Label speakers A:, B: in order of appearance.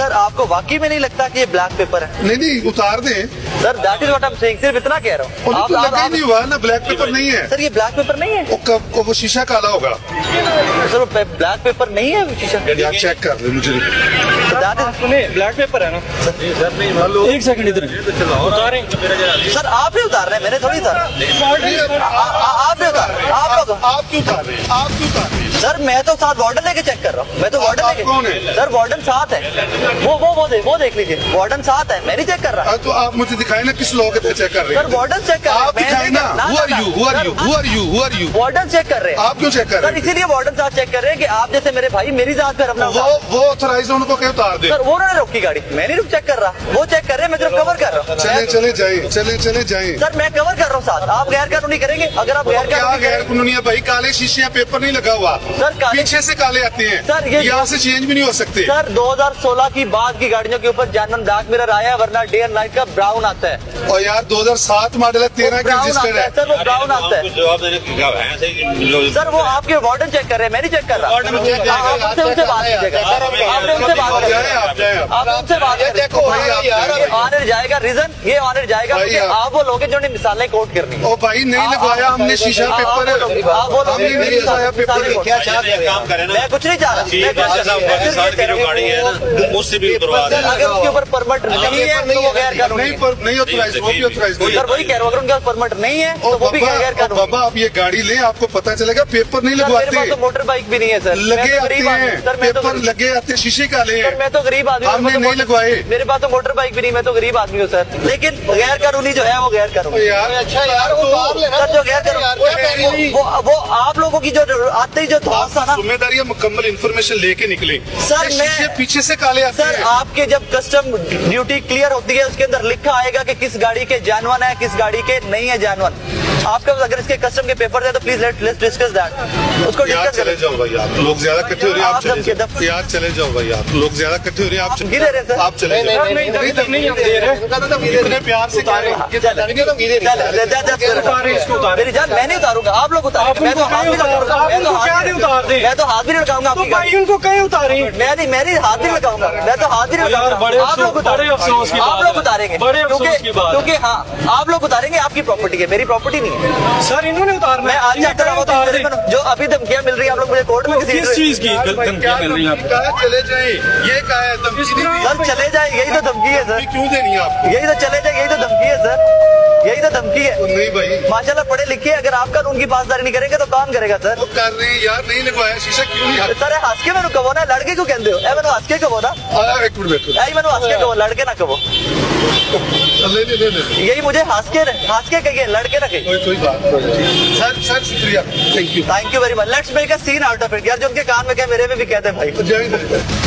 A: Sir आपको वाकई में नहीं लगता कि ये ब्लैक पेपर है?
B: नहीं नहीं उतार दें।
A: Sir that is what I am saying, सिर्फ इतना कह रहा हूँ।
B: तो लगा ही नहीं हुआ ना, ब्लैक पेपर नहीं है
A: सर ये ब्लैक पेपर नहीं है।
B: वो शीशा काला होगा
A: सर वो ब्लैक पेपर नहीं है शीशा।
B: यार चेक कर ले मुझे।
C: सुनिए ब्लैक पेपर है ना सर, एक सेकंड इधर उतारें।
A: सर आप ही उतार रहे हैं, मैंने थोड़ी उतारा। आप ही उतार रहे हैं, आप लोग।
B: आप क्यों उतार रहे हैं? आप क्यों उतार रहे हैं?
A: सर मैं तो साथ वार्डन लेके चेक कर रहा हूँ। मैं तो वार्डन
B: आप
A: लेके।
B: कौन है?
A: सर वार्डन साथ है। वो देख लीजिए, वार्डन साथ है, मैं नहीं चेक कर रहा।
B: तो आप मुझे दिखाए ना किस लॉ के चेक कर रहे
A: सर
B: हैं?
A: वार्डन चेक कर रहे हैं।
B: आप दिखाए ना। Who are you? Who are you? Who are you? Who are you?
A: Warden check कर रहे हैं।
B: आप क्यों चेक कर
A: सर
B: रहे हैं?
A: इसीलिए वार्डन साथ चेक कर रहे हैं कि आप जैसे मेरे भाई मेरी जांच पर अपना।
B: वो ऑथराइज उनको क्या उतार दे?
A: सर वो उन्होंने रोकी गाड़ी, मैं नहीं रुक चेक कर रहा। वो चेक कर रहे हैं, मैं सिर्फ कवर कर रहा हूँ।
B: चले जाए।
A: सर मैं कवर कर रहा हूँ साथ। आप गैर कानूनी करेंगे? अगर आप गैर
B: क्या
A: कानूनी
B: गैर कानूनी है भाई? काले शीशे या पेपर नहीं लगा हुआ
A: सर, काले-
B: पीछे से काले आते हैं
A: सर, ये-
B: यहाँ से चेंज भी नहीं हो सकते।
A: सर 2016 की बाद की गाड़ियों के ऊपर जैनवन ब्लैक मिरर आया है, वरना डे एंड नाइट का ब्राउन आता है।
B: और यार 2007 मॉडल है, 13 की
A: ब्राउन
B: रजिस्टर्ड
A: आता
B: है।
A: है सर, वो ब्राउन आता है।
D: जवाब देने की क्या है सही?
A: सर वो आपके वार्डन चेक कर रहे हैं, मैं नहीं चेक कर रहा। आप उनसे बात कीजिएगा, आपने उनसे बात आप उनसे बात करें।
B: देखो भाई आप
A: ये ऑनर जाएगा, रीजन ये ऑनर जाएगा
B: भाई,
A: क्योंकि आप वो लोग हैं जिन्होंने मिसालें कोट करनी।
B: ओ भाई नहीं लगवाया हमने शीशा पेपर।
A: आप वो लोग
B: हमने नहीं लगाया पेपर।
A: क्या
D: काम करें ना,
A: मैं कुछ नहीं चाह रहा। मैं
D: पाकिस्तान की जो गाड़ी है ना उससे भी उतरवा दें।
A: अगर उसके ऊपर परमिट नहीं है तो वो गैर कानूनी है।
B: नहीं ऑथराइज, वो भी ऑथराइज नहीं।
A: सर वही कह रहा हूँ, अगर उनके पास परमिट नहीं है तो वो भी गैर कानूनी।
B: बाबा आप ये गाड़ी ले, आपको पता चलेगा पेपर नहीं
A: सर मेरे पास
B: लगवाते।
A: तो मोटर बाइक भी नहीं है सर।
B: लगे
A: मैं तो
B: आते
A: गरीब आदमी हूँ।
B: हैं
A: सर मैं तो
B: पेपर, लगे आते शीशे काले
A: सर
B: हैं।
A: मैं तो गरीब आदमी हूँ।
B: हमने
A: मेरे पास
B: नहीं
A: तो
B: लगवाए।
A: मेरे पास तो मोटर बाइक भी नहीं, मैं तो गरीब आदमी हूँ सर। लेकिन गैर कानूनी जो है वो गैर कानूनी।
B: यार
C: अच्छा यार वो कार लेना
A: सर जो गैर कानूनी वो आप लोगों की जो आते ही जो धौंस था ना
B: जिम्मेदारी है, मुकम्मल इन्फॉर्मेशन लेके निकले।
A: सर,
B: ये
A: मैं-
B: शीशे पीछे से काले आते
A: सर
B: हैं।
A: आपके जब कस्टम ड्यूटी क्लियर होती है उसके अंदर लिखा आएगा कि किस गाड़ी के जानवन है, किस गाड़ी के नहीं है जानवन। आपके पास अगर इसके कस्टम के पेपर है तो प्लीज लेट्स डिस्कस दैट। उसको
B: यार
A: डिस्कस
B: चले
A: करें।
B: जाओ भाई, आप लोग ज्यादा इकट्ठे हो रहे हैं। आप
A: आप
B: चले
A: सबके
B: जाओ
A: दफ्तर-
B: यार, चले जाओ भाई, आप लोग ज्यादा इकट्ठे हो रहे हैं। आप
A: घी दे रहे हैं सर।
B: आप चले जाओ।
C: नहीं हम दे रहे।
B: इतने प्यार से कह रहे हैं।
A: मेरी जान मैं नहीं उतारूंगा, आप लोग उतारेंगे। मैं तो हाथ भी लगाऊंगा। मैं तो मैं तो हाथ भी नहीं लगाऊंगा आपकी गाड़ी।
C: उनको कहीं उतारे।
A: मैं नहीं हाथ भी लगाऊंगा। मैं तो हाथ भी नहीं
C: यार, बड़े
A: लगाऊंगा। आप लोग
C: अफसोस- बड़े अफसोस की
A: आप
C: बात
A: लोग
C: है।
A: उतारेंगे।
C: बड़े अफसोस की बात है।
A: क्योंकि हाँ आप लोग उतारेंगे, आपकी प्रॉपर्टी है, मेरी प्रॉपर्टी नहीं है।
C: सर इन्होंने उतारना
A: मैं आज चेक कर रहा हूँ जो अभी धमकियां मिल रही है, आप लोग मुझे कोर्ट में
C: किस चीज की धमकियां मिल रही हैं आपको?
B: कहा चले जाए, ये कहा है धमकी नहीं दी।
A: सर चले जाए, यही तो धमकी है सर।
B: क्यों देनी है आपको?
A: यही तो चले जाए, यही तो धमकी है सर, यही तो धमकी है।
B: नहीं भाई
A: माशाल्लाह पढ़े लिखे, अगर आप कानून की पासदारी नहीं करेंगे तो कौन करेगा सर?
B: वो कर रहे हैं यार, नहीं लगवाया शीशा क्यों नहीं?
A: सर हंस के मैंने कहो ना, लड़के क्यों कहते हो? मैंने हंस के कहो ना,
B: एक मिनट बैठो।
A: मैंने हंस के कहो, लड़के ना कहो।
B: ले।
A: यही मुझे हंस के कहिए, लड़के ना कहिए।
B: कोई बात नहीं। सर शुक्रिया, thank you.
A: Thank you very much. Let's make a scene out of it. यार जो उनके कान में क्या मेरे में भी कहते हैं भाई।
B: जय हिंद।